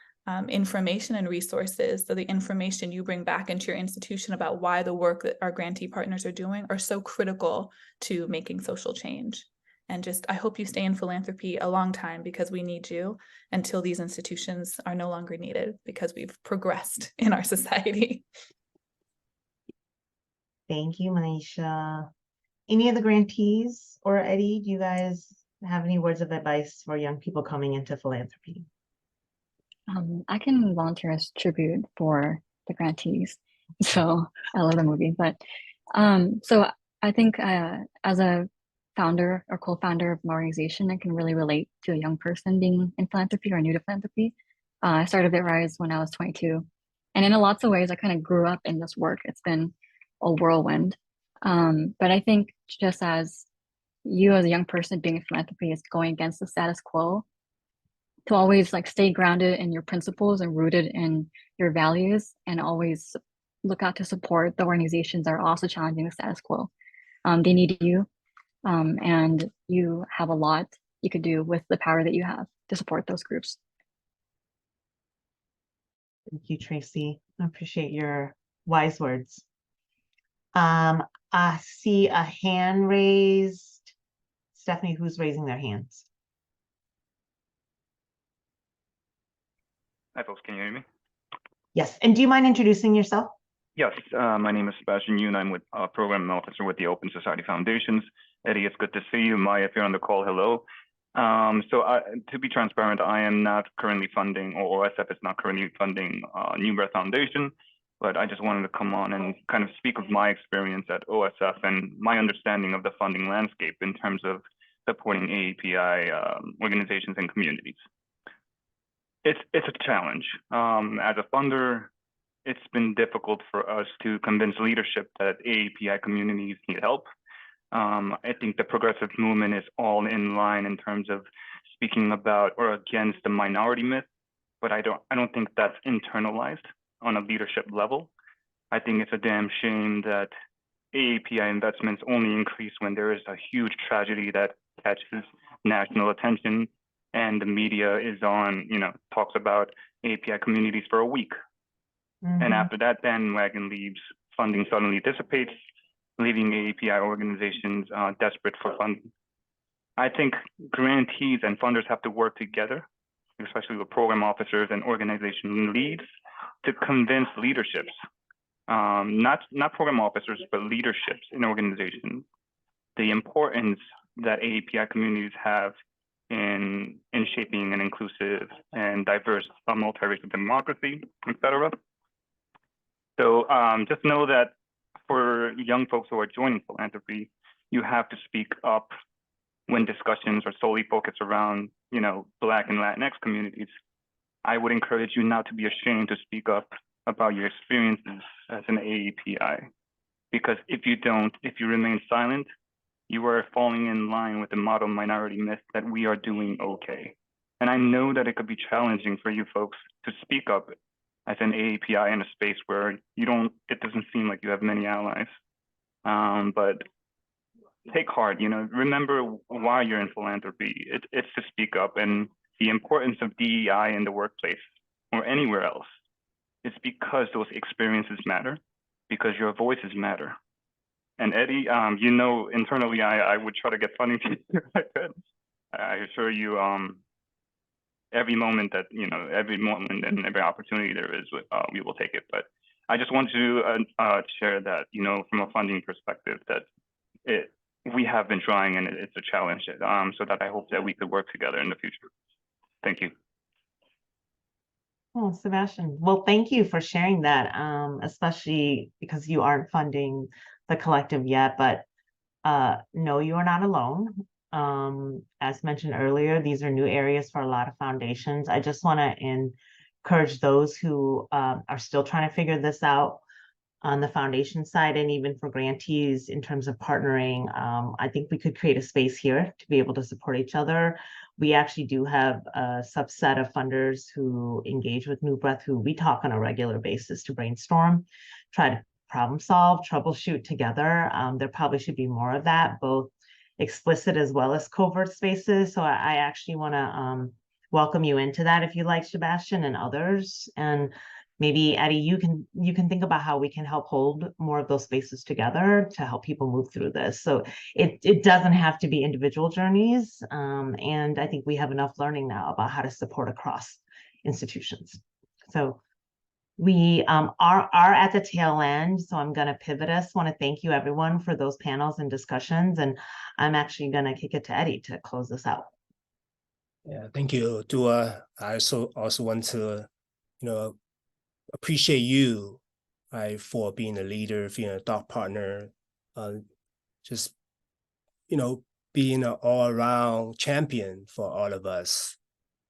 information and resources. So the information you bring back into your institution about why the work that our grantee partners are doing are so critical to making social change. And just, I hope you stay in philanthropy a long time, because we need you until these institutions are no longer needed, because we've progressed in our society. Thank you, Maisha. Any of the grantees or Eddie, do you guys have any words of advice for young people coming into philanthropy? I can volunteer as tribute for the grantees. So I love the movie, but so I think as a founder or co-founder of an organization, I can really relate to a young person being in philanthropy or new to philanthropy. I started BitRise when I was 22. And in lots of ways, I kind of grew up in this work. It's been a whirlwind. But I think just as you as a young person being in philanthropy is going against the status quo, to always like stay grounded in your principles and rooted in your values, and always look out to support the organizations that are also challenging the status quo. They need you, and you have a lot you could do with the power that you have to support those groups. Thank you, Tracy. I appreciate your wise words. I see a hand raised. Stephanie, who's raising their hands? Hi, folks. Can you hear me? Yes. And do you mind introducing yourself? Yes. My name is Sebastian Yoon. I'm with program officer with the Open Society Foundations. Eddie, it's good to see you. Maya, if you're on the call, hello. To be transparent, I am not currently funding, or OSF is not currently funding New Breath Foundation, but I just wanted to come on and kind of speak of my experience at OSF and my understanding of the funding landscape in terms of supporting AAPI organizations and communities. It's a challenge. As a funder, it's been difficult for us to convince leadership that AAPI communities need help. I think the progressive movement is all in line in terms of speaking about or against the minority myth, but I don't think that's internalized on a leadership level. I think it's a damn shame that AAPI investments only increase when there is a huge tragedy that catches national attention, and the media is on, talks about AAPI communities for a week. Mm-hmm. And after that bandwagon leaves, funding suddenly dissipates, leaving AAPI organizations desperate for funding. I think grantees and funders have to work together, especially with program officers and organization leads, to convince leaderships, not program officers, but leaderships in organizations, the importance that AAPI communities have in shaping an inclusive and diverse multiracial democracy, et cetera. So just know that for young folks who are joining philanthropy, you have to speak up when discussions are solely focused around, Black and Latinx communities. I would encourage you not to be ashamed to speak up about your experiences as an AAPI, because if you remain silent, you are falling in line with the model minority myth that we are doing okay. And I know that it could be challenging for you folks to speak up as an AAPI in a space where it doesn't seem like you have many allies. But take heart, remember why you're in philanthropy. It's to speak up, and the importance of DEI in the workplace or anywhere else. It's because those experiences matter, because your voices matter. And Eddie, internally, I would try to get funding to you if I could. I assure you, every moment and every opportunity there is, we will take it. But I just want to share that, from a funding perspective, that we have been trying, and it's a challenge. So that I hope that we could work together in the future. Thank you. Oh, Sebastian. Well, thank you for sharing that, especially because you aren't funding the collective yet, but no, you are not alone. As mentioned earlier, these are new areas for a lot of foundations. I just want to encourage those who are still trying to figure this out on the foundation side, and even for grantees in terms of partnering. I think we could create a space here to be able to support each other. We actually do have a subset of funders who engage with New Breath, who we talk on a regular basis to brainstorm, try to problem solve, troubleshoot together. There probably should be more of that, both explicit as well as covert spaces. So I actually want to welcome you into that if you like, Sebastian, and others. And maybe Eddie, you can think about how we can help hold more of those spaces together to help people move through this. So it doesn't have to be individual journeys. And I think we have enough learning now about how to support across institutions. So we are at the tail end, so I'm going to pivot us. Want to thank you everyone for those panels and discussions, and I'm actually going to kick it to Eddie to close this out. Yeah, thank you, Dua. I also want to, appreciate you, right, for being a leader, being a thought partner, just, being an all-around champion for all of us.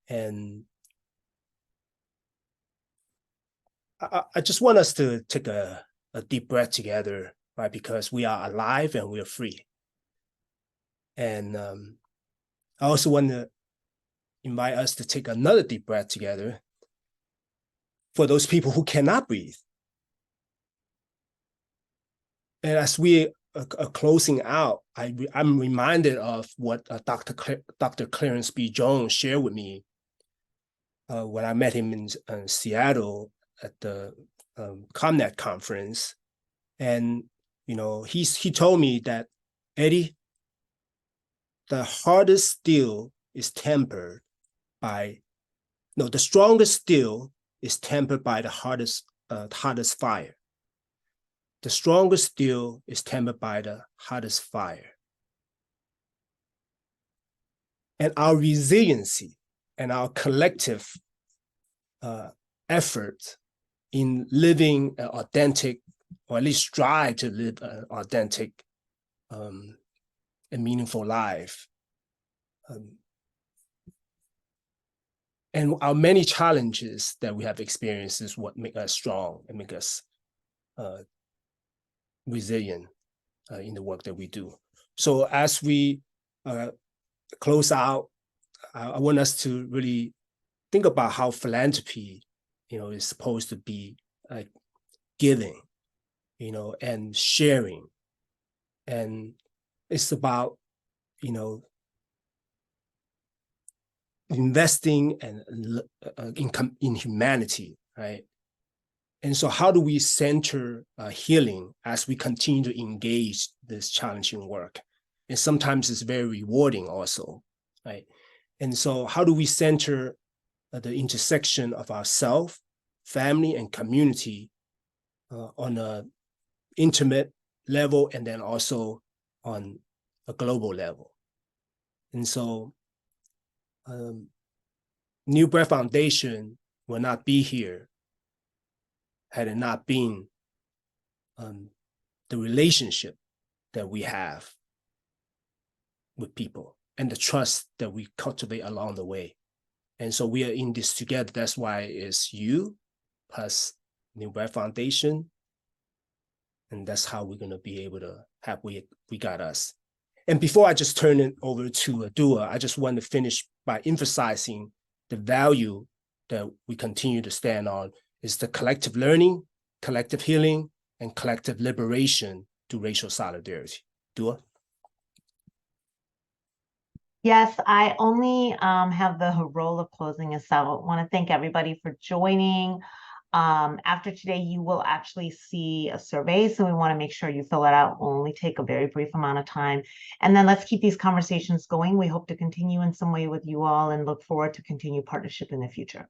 And I just want us to take a deep breath together, right, because we are alive and we are free. And I also want to invite us to take another deep breath together for those people who cannot breathe. And as we are closing out, I'm reminded of what Dr. Clarence B. Jones shared with me when I met him in Seattle at the ComNet conference. And, he told me that, Eddie, the hardest steel is tempered by, the strongest steel is tempered by the hottest fire. The strongest steel is tempered by the hottest fire. And our resiliency and our collective effort in living an authentic, or at least strive to live an authentic and meaningful life. And our many challenges that we have experienced is what make us strong and make us resilient in the work that we do. So as we close out, I want us to really think about how philanthropy, is supposed to be giving, and sharing. And it's about, investing and in humanity, right? And so how do we center healing as we continue to engage this challenging work? And sometimes it's very rewarding also, right? And so how do we center the intersection of ourself, family, and community on an intimate level, and then also on a global level? And so New Breath Foundation will not be here had it not been the relationship that we have with people and the trust that we cultivate along the way. And so we are in this together. That's why it's you plus New Breath Foundation. And that's how we're going to be able to have We Got Us. And before I just turn it over to Dua, I just want to finish by emphasizing the value that we continue to stand on is the collective learning, collective healing, and collective liberation through racial solidarity. Dua? Yes, I only have the role of closing us out. Want to thank everybody for joining. After today, you will actually see a survey, so we want to make sure you fill it out. We'll only take a very brief amount of time. And then let's keep these conversations going. We hope to continue in some way with you all and look forward to continue partnership in the future.